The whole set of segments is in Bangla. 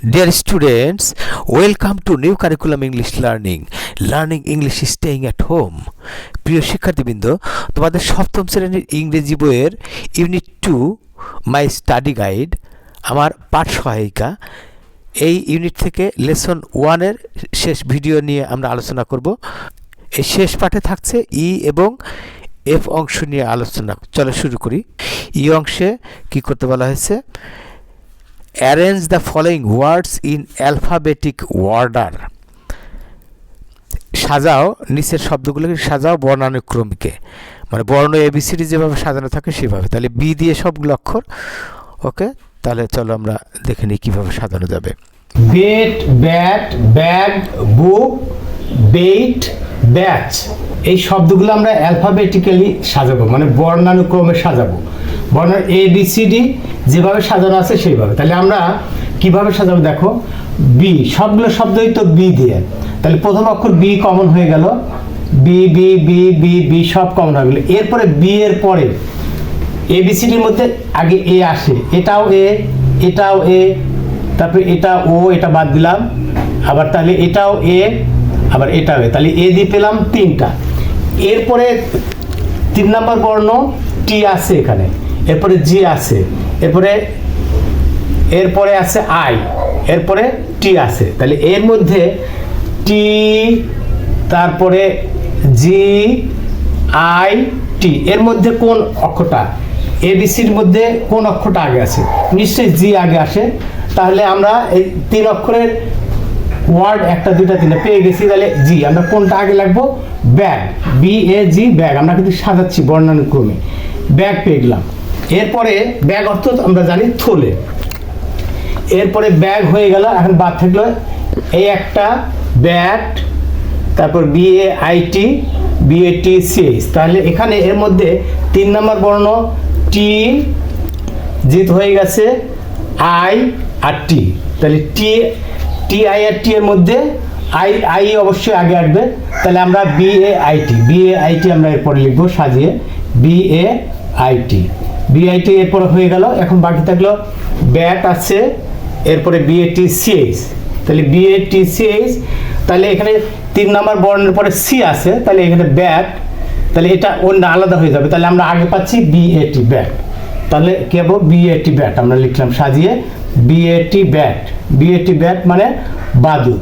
Dear students, welcome to new curriculum English learning English staying at home. প্রিয় শিক্ষার্থীবৃন্দ, তোমাদের সপ্তম শ্রেণীর ইংরেজি বইয়ের ইউনিট 2 মাই স্টাডি গাইড আমার পাঠ সহায়িকা এই ইউনিট থেকে লেসন 1 এর শেষ ভিডিও নিয়ে আমরা আলোচনা করব। এই শেষ পাঠে থাকছে ই এবং এফ অংশ নিয়ে আলোচনা। চলো শুরু করি। ই অংশে কি করতে বলা হয়েছে? Arrange the following words in alphabetic order. সাজাও, নিচের শব্দগুলোকে সাজাও বর্ণানুক্রমিকে, মানে বর্ণ এবিসিডি যেভাবে সাজানো থাকে সেভাবে। তাহলে বি দিয়ে সবগুলো অক্ষর। ওকে, তাহলে চলো আমরা দেখে নিই কীভাবে সাজানো যাবে। বেট, ব্যাট, ব্যাগ, বুক, বেইট, ব্যাচ, এই শব্দগুলো আমরা অ্যালফাবেটিক্যালি সাজাবো, মানে বর্ণানুক্রমে সাজাবো। বর্ণ এ বি সি ডি যেভাবে সাজানো আছে সেইভাবে। তাহলে আমরা কিভাবে সাজাবো দেখো। বি, সবগুলো শব্দই তো বি দিয়ে, তাহলে প্রথম অক্ষর বি কমন হয়ে গেল। B B B B B সব কমন হয়ে গেল। এরপরে বি এর পরে এ বি সি ডির মধ্যে আগে এ আসে, এটাও এ, এটাও এ, তারপরে এটা ও, এটা বাদ দিলাম, আবার তাহলে এটাও এ, আবার এটাও এ, তাহলে এ দিয়ে পেলাম তিনটা। এরপরে 3 নম্বর বর্ণ টি আছে এখানে, এরপরে জি আছে, এরপরে আছে আই, এরপরে টি আছে। তাহলে এর মধ্যে টি, তারপরে জি, আই, টি, এর মধ্যে কোন অক্ষরটা, এবিসির মধ্যে কোন অক্ষরটা আগে আছে? নিশ্চয়ই জি আগে আসে। তাহলে আমরা এই 3 অক্ষরের ওয়ার্ড 1 2 3 পেয়ে গেছি। তাহলে জি, আমরা কোনটা আগে লাগবো? Bag, B A G, bag. আমরা কিন্তু সাজাচ্ছি বর্ণানুক্রমে। ব্যাগ পেয়ে গেলাম। এরপরে ব্যাগ অর্থ আমরা জানি থলে। এরপরে ব্যাগ হয়ে গেল, এখন বাদ থাকলো এই একটা ব্যাট, তারপর B A I T, B A T C H. তাহলে এখানে এর মধ্যে 3 নম্বর বর্ণ টি, জিত হয়ে গেছে আই আর টি। তাহলে টি, টি আই আর টি এর মধ্যে আই, আই অবশ্যই আগে আসবে। তাহলে আমরা B A I T, B A I T আমরা এরপরে লিখবো সাজিয়ে, B A I T, B I T এরপরে হয়ে গেল। এখন বাকি থাকলো ব্যাট আছে, এরপরে B A T C H. তাহলে B A T C H, তাহলে এখানে 3 নম্বর বর্ণের পরে সি আছে, তাহলে এখানে ব্যাট, তাহলে এটা অন্য আলাদা হয়ে যাবে। তাহলে আমরা আগে পাচ্ছি বি এ টি ব্যাট। তাহলে কি হবে? বি এ টি ব্যাট আমরা লিখলাম সাজিয়ে, B A T bat, B A T bat মানে বাদুর।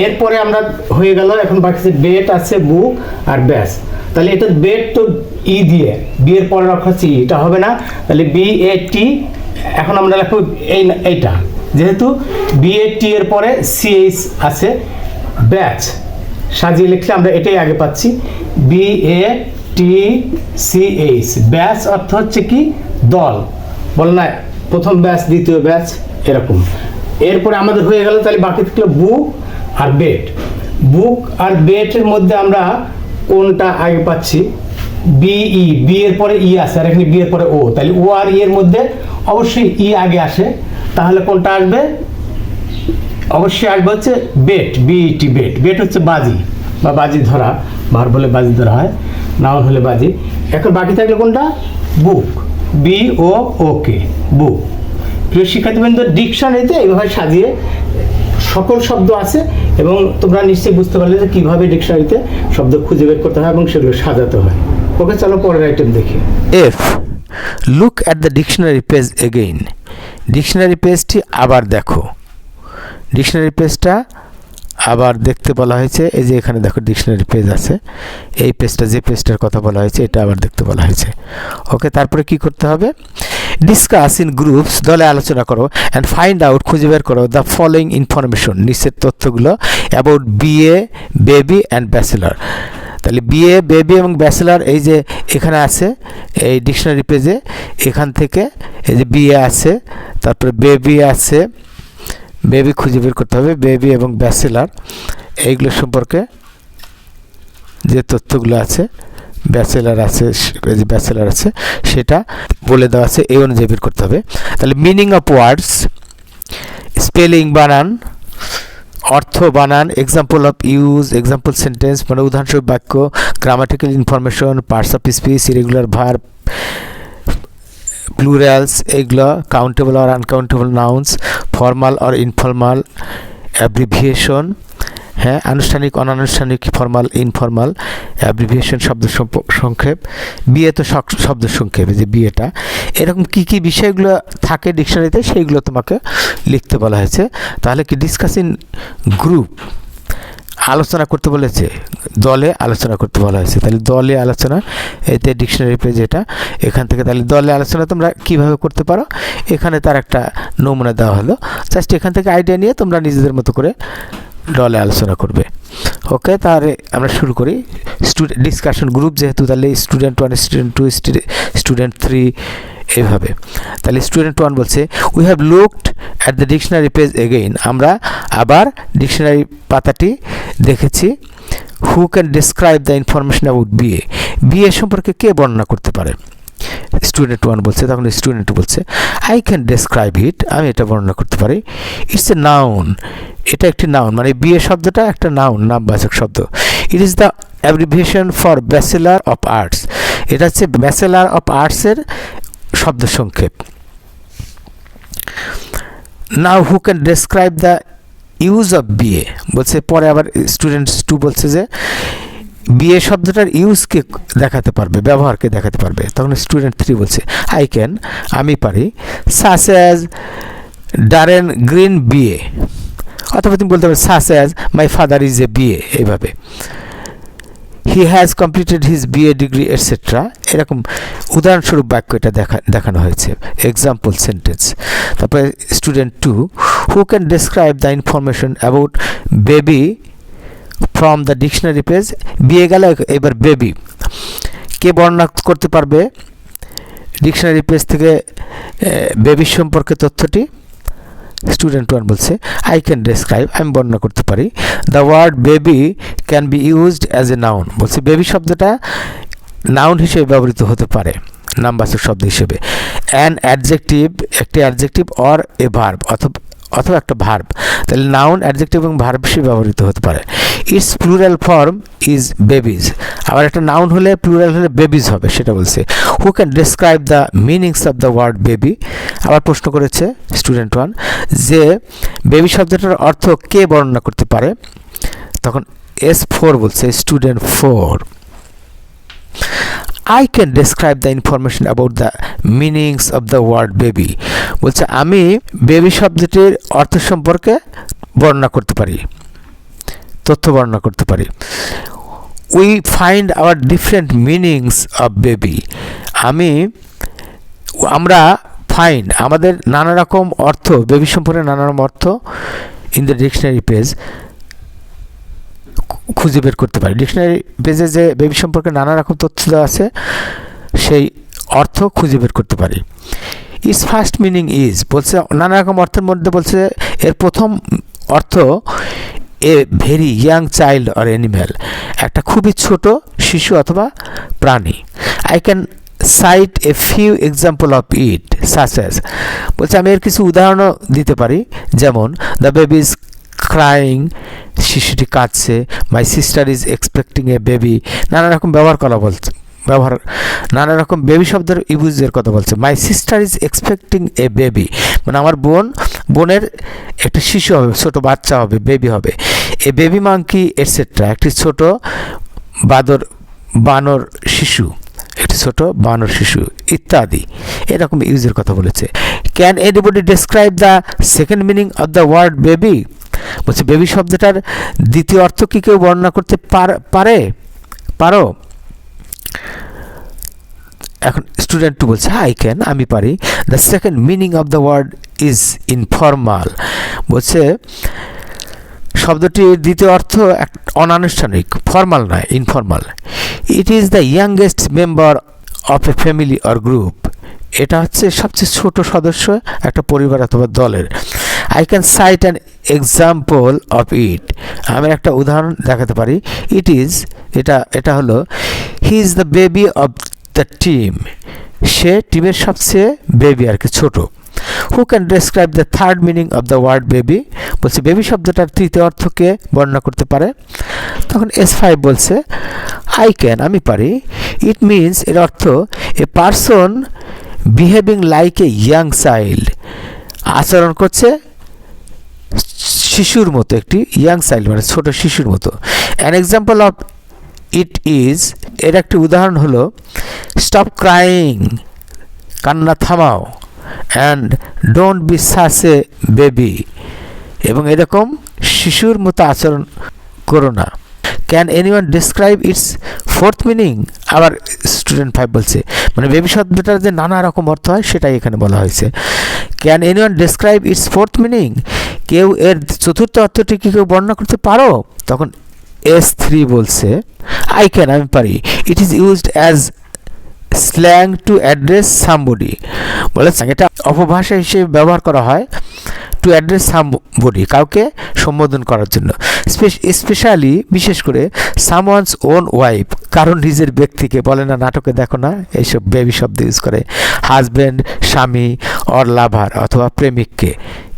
এরপরে আমরা হয়ে গেল, এখন বাকি বেট আছে, বুক আর ব্যাস। তাহলে এটা বেট তো ই দিয়ে, বি এর পরের অক্ষর হচ্ছে ই, এটা হবে না। তাহলে বি এ টি, এখন আমরা লিখবো এইটা, যেহেতু বি এ টি এর পরে সি এইচ আছে, ব্যাচ সাজিয়ে লিখলে আমরা এটাই আগে পাচ্ছি, B A T C H. Batch অর্থ হচ্ছে কি? দল, বল না, প্রথম ব্যাচ, দ্বিতীয় ব্যাচ, এরকম। এরপরে আমাদের হয়ে গেল, তাহলে বাকি থাকলো বুক আর বেট। বুক আর বেটের মধ্যে আমরা কোনটা আগে পাচ্ছি? বিই, বি এর পরে ই আছে, আর এখানে বি এর পরে ও, তাহলে ও আর ই এর মধ্যে অবশ্যই ই আগে আসে। তাহলে কোনটা আসবে? অবশ্যই আসবে হচ্ছে বেট, বিইটি বেট। বেট হচ্ছে বাজি বা বাজি ধরা, ভার বলে বাজি ধরা হয়, নাউন হলে বাজি। এখন বাকি থাকলে কোনটা? বুক, বি ও ওকে, বুক। প্রিয় শিক্ষার্থীবৃন্দ, ডিকশনারিতে এইভাবে সাজিয়ে সকল শব্দ আছে এবং তোমরা নিশ্চয়ই বুঝতে পারলে যে কীভাবে ডিকশনারিতে শব্দ খুঁজে বের করতে হয় এবং সেগুলো সাজাতে হয়। ওকে, চলো পরের আইটেম দেখি। F, look at the dictionary page again. Dictionary পেজটি আবার দেখো। ডিকশনারি পেজটা আবার দেখতে বলা হয়েছে। এই যে এখানে দেখো ডিকশনারি পেজ আছে, এই পেজটা, যে পেজটার কথা বলা হয়েছে এটা আবার দেখতে বলা হয়েছে। ওকে, তারপরে কি করতে হবে? ডিসকাস ইন গ্রুপস, দলে আলোচনা করো, অ্যান্ড ফাইন্ড আউট, খুঁজে বের করো, দ্য ফলোয়িং ইনফরমেশন, নিচের তথ্যগুলো about BA, baby and bachelor. তাহলে বিএ, বেবি এবং ব্যাচেলর এই যে এখানে আছে এই ডিকশনারি পেজে, এখান থেকে এই যে বিএ আছে, তারপরে বেবি আছে, বেবি খুঁজে বের করতে হবে, বেবি এবং ব্যাচেলার এইগুলো সম্পর্কে যে তথ্যগুলো আছে, ব্যাচেলার আছে, যে ব্যাচেলার আছে সেটা বলে দেওয়া আছে, এই অনুযায়ী বের করতে হবে। তাহলে মিনিং অফ ওয়ার্ডস, স্পেলিং, বানান, অর্থ, বানান, example of use, example sentence মানে উদাহরণস্বরূপ বাক্য, grammatical information, parts of speech, irregular verb, plurals, এগুলো কাউন্টেবল আর আনকাউন্টেবল নাউন্স, ফর্মাল আর ইনফর্মাল, অ্যাব্রিভিয়েশন, হ্যাঁ, আনুষ্ঠানিক অনানুষ্ঠানিক, ফর্মাল ইনফর্মাল, অ্যাব্রিভিয়েশন শব্দ সংক্ষেপ, বিয়ে তো শব্দ সংক্ষেপ, যে বিয়েটা, এরকম কি কি বিষয়গুলো থাকে ডিকশনারিতে সেইগুলো তোমাকে লিখতে বলা হয়েছে। তাহলে কি ডিসকাসিং গ্রুপ, আলোচনা করতে বলেছে, দলে আলোচনা করতে বলা হয়েছে, তাহলে দলে আলোচনা, এতে ডিকশনারি পেজ এটা, এখান থেকে তাহলে দলে আলোচনা তোমরা কিভাবে করতে পারো এখানে তার একটা নমুনা দেওয়া হলো, জাস্ট এখান থেকে আইডিয়া নিয়ে তোমরা নিজেদের মতো করে দলে আলোচনা করবে। ওকে, তাহলে আমরা শুরু করি। স্টুডেন্ট ডিসকাশন গ্রুপ যেহেতু, তাহলে স্টুডেন্ট 1, স্টুডেন্ট 2, স্টুডেন্ট 3, এইভাবে। তাহলে স্টুডেন্ট 1 বলছে we have looked at the dictionary page again, আমরা আবার ডিকশনারি পাতাটি দেখেছি। Who can describe the information about BA, BA সম্পর্কে কে বর্ণনা করতে পারে? স্টুডেন্ট 1 বলছে, তখন স্টুডেন্ট 2 বলছে আই ক্যান ডেসক্রাইব ইট, আমি এটা বর্ণনা করতে পারি। ইটস এ নাউন, এটা একটি নাউন, মানে বিএ শব্দটা একটা নাউন, নামবাচক শব্দ। It is the abbreviation for bachelor of arts, এটা হচ্ছে ব্যাচেলার অফ আর্টসের শব্দ সংক্ষেপ। Now who can describe the use of BA, বলছে পরে আবার স্টুডেন্ট 2 বলছে যে বিএ শব্দটার ইউজকে দেখাতে পারবে, ব্যবহারকে দেখাতে পারবে। তখন স্টুডেন্ট 3 বলছে আই ক্যান, আমি পারি। Such as Darren Green BA, অথবা তুমি বলতে পারো such as my father is a BA, এইভাবে। He has completed his BA degree etcetera, এরকম উদাহরণস্বরূপ বাক্য এটা দেখানো হয়েছে, এক্সাম্পল সেন্টেন্স। তারপরে student 2 who can describe the information about baby from the dictionary page, বিয়ে গেল, এবার বেবি কে বর্ণনা করতে পারবে ডিকশনারি পেজ থেকে বেবির সম্পর্কে তথ্যটি? স্টুডেন্ট 1 বলছে আই ক্যান ডেসক্রাইব, আমি বর্ণনা করতে পারি। The word baby can be used as a noun, বলছে বেবি শব্দটা নাউন হিসেবে ব্যবহৃত হতে পারে, নামবাচক শব্দ হিসেবে। অ্যান অ্যাডজেক্টিভ, একটি অ্যাডজেক্টিভ, অর এ ভার্ব, অথবা একটা ভার্ব, তাহলে নাউন, অ্যাডজেক্টিভ এবং ভার্ব হিসেবে ব্যবহৃত হতে পারে। It's plural form is babies, আবার একটা নাউন হলে প্লুরাল হলে বেবিজ হবে, সেটা বলছে। Who can describe the meanings of the word baby, আবার প্রশ্ন করেছে স্টুডেন্ট 1 যে বেবি শব্দটার অর্থ কে বর্ণনা করতে পারে? তখন S4 বলছে student 4 I can describe the information about the meanings of the word baby, বলছে আমি বেবি শব্দটির অর্থ সম্পর্কে বর্ণনা করতে পারি, তথ্য বর্ণনা করতে পারি। We find our different meanings of baby, আমরা ফাইন্ড, আমাদের নানা রকম অর্থ, বেবি সম্পর্কে নানা রকম অর্থ ইন দ্য ডিকশনারি পেজ খুঁজে বের করতে পারি। ডিকশনারি পেজে যে বেবি সম্পর্কে নানা রকম তথ্য দেওয়া আছে সেই অর্থ খুঁজে বের করতে পারি। ইজ ফার্স্ট মিনিং ইজ, বলছে নানা রকম অর্থের মধ্যে বলছে এর প্রথম অর্থ a very young child or animal, একটা খুবই ছোট শিশু অথবা প্রাণী। I can cite a few example of it such as, বলছে আমি এর কিছু উদাহরণও দিতে পারি, যেমন দ্য বেবি ইজ ক্রাইং, শিশুটি কাঁদছে। My sister is expecting A baby, নানা রকম নানা রকম বেবি শব্দের ইউজের কথা বলছে। My sister is expecting A baby, মানে আমার বোনের একটা শিশু হবে, ছোট বাচ্চা হবে, বেবি হবে। এ বেবি মাঙ্কি এটসেট্রা, একটি ছোট বানর শিশু, একটি ছোট বানর শিশু ইত্যাদি, এরকম ইউজের কথা বলেছে। Can anybody describe the second meaning of the word baby, বলছে বেবি শব্দটার দ্বিতীয় অর্থ কি কেউ বর্ণনা করতে পারো? এখন স্টুডেন্ট 2 বলছে আই ক্যান, আমি পারি। The second meaning of the word is informal, বলছে শব্দটির দ্বিতীয় অর্থ অনানুষ্ঠানিক, ফর্মাল নয়, informal. It is the youngest member of a family or group, এটা হচ্ছে সবচেয়ে ছোট সদস্য একটা পরিবার অথবা দলের। I can cite an example of it, আমি একটা উদাহরণ দেখাতে পারি। এটা হলো he is the baby of the team, সে টিমের সবচেয়ে বেবি আর কি, ছোট। Who can describe the third meaning of the word baby, বলছে বেবি শব্দটার তৃতীয় অর্থকে বর্ণনা করতে পারে? তখন S5 বলছে আই ক্যান, আমি পারি। ইট মিনস, এর অর্থ a person behaving like a young child, আচরণ করছে শিশুর মতো, একটি ইয়াং চাইল্ড মানে ছোট শিশুর মতো। An example of it is, এর একটি উদাহরণ হলো স্টপ ক্রাইং, কান্না থামাও, and don't be such a baby, এবং এরকম শিশুর মতো আচরণ করো না। Can anyone describe it's fourth meaning, আবার স্টুডেন্ট 5 বলছে মানে বেবি শব্দটার যে নানা রকম অর্থ হয় সেটাই এখানে বলা হয়েছে। Can anyone describe it's fourth meaning, কেউ এর চতুর্থ অর্থটি কি কেউ বর্ণনা করতে পারো? তখন S3 বলছে আই ক্যান, আমি পারি। It is used as slang to address somebody, বলে এটা অপভাষা হিসেবে ব্যবহার করা হয় টু অ্যাড্রেস সামবডি, কাউকে সম্বোধন করার জন্য। স্পেশালি বিশেষ করে সামওয়ানস ওন ওয়াইফ, কারণ নিজের ব্যক্তিকে, বলে না নাটকে দেখো না এইসব বেবি শব্দ ইউজ করে, হাজব্যান্ড, স্বামী, অর লাভার অথবা প্রেমিককে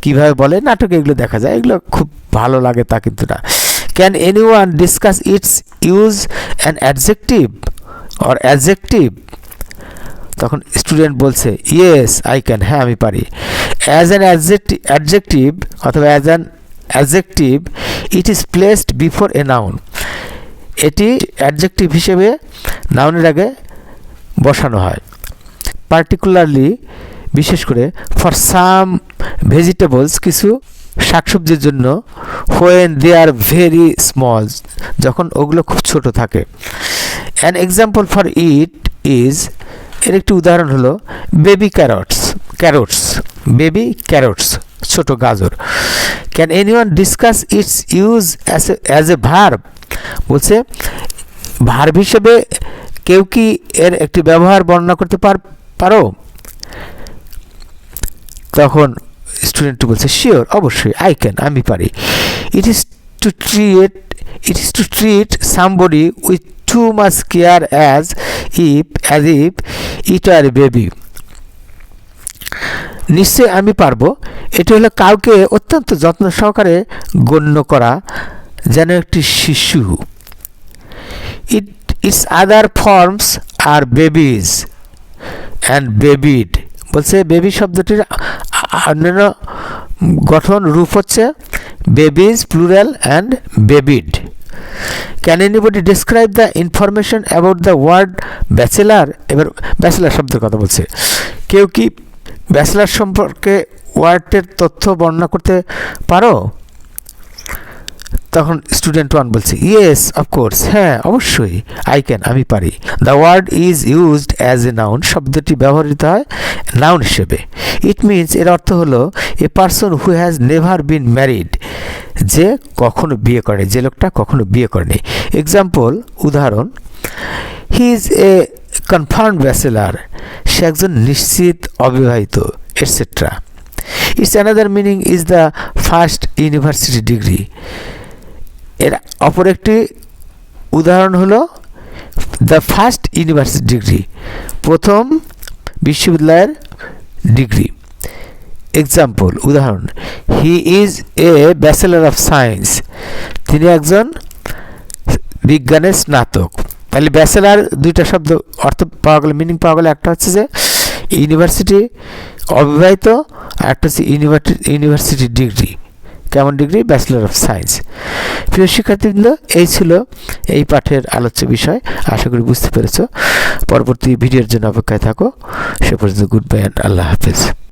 কিভাবে বলে নাটকে এগুলো দেখা যায়, এগুলো খুব ভালো লাগে তা কিন্তু না। Can anyone discuss it's use an adjective or adjective, তখন স্টুডেন্ট বলছে ইয়েস আই ক্যান, হ্যাঁ আমি পারি। অ্যাজ অ্যান অ্যাডজেক্টিভ অথবা as an adjective it is placed before a noun, এটি অ্যাডজেক্টিভ হিসেবে নাউনের আগে বসানো হয়। পার্টিকুলারলি বিশেষ করে ফর সাম ভেজিটেবলস, কিছু শাকসবজির জন্য, when they are very small, যখন ওগুলো খুব ছোট থাকে। An example for it is, এর একটি উদাহরণ হলো বেবি ক্যারটস, বেবি ক্যারটস ছোট গাজর। Can anyone discuss it's use as a verb, বলছে ভার্ব হিসেবে কেউ কি এর একটি ব্যবহার বর্ণনা করতে পারো? তখন স্টুডেন্ট বলছে শিওর, অবশ্যই, আই ক্যান, আমি পারি। It is to treat somebody with too much care as if it are a baby, নিশ্চয় আমি পারবো, এটি হলো কাউকে অত্যন্ত যত্ন সহকারে গণ্য করা যেন একটি শিশু। Its other forms are babies and babied, বলছে বেবি শব্দটির অন্যান্য গঠন রূপ হচ্ছে babies plural and babied. Can anybody describe the information about the word bachelor, এবার ব্যাচেলার শব্দের কথা বলছে, কেউ কি ব্যাচেলার সম্পর্কে ওয়ার্ডের তথ্য বর্ণনা করতে পারো? তখন স্টুডেন্ট 1 বলছে ইয়েস অফকোর্স, হ্যাঁ অবশ্যই, আই ক্যান, আমি পারি। The word is used as a noun, শব্দটি ব্যবহৃত হয় নাউন হিসেবে। ইট মিনস, এর অর্থ হলো a person who has never been married, যে কখনো বিয়ে করে, যে লোকটা কখনো বিয়ে করেনি। এক্সাম্পল, উদাহরণ, he is a confirmed bachelor, সে একজন নিশ্চিত অবিবাহিত, etcetera. Its another meaning is the first university degree, এর অপর একটি উদাহরণ হলো দ্য ফার্স্ট ইউনিভার্সিটি ডিগ্রি, প্রথম বিশ্ববিদ্যালয়ের ডিগ্রি। এক্সাম্পল, উদাহরণ, he is A bachelor of science, তিনি একজন বিজ্ঞানের স্নাতক। তাহলে ব্যাচেলার দুইটা শব্দ অর্থ পাওয়া গেল, মিনিং পাওয়া গেল, একটা হচ্ছে যে ইউনিভার্সিটি অবিবাহিত, আর একটা হচ্ছে ইউনিভার্সিটি ডিগ্রি। কেমন ডিগ্রি? Bachelor of science. প্রিয় শিক্ষার্থীবৃন্দ, এই ছিল এই পাঠের আলোচ্য বিষয়, আশা করি বুঝতে পেরেছ। পরবর্তী ভিডিওর জন্য অপেক্ষায় থাকো, সে পর্যন্ত গুড বাই অ্যান্ড আল্লাহ হাফেজ।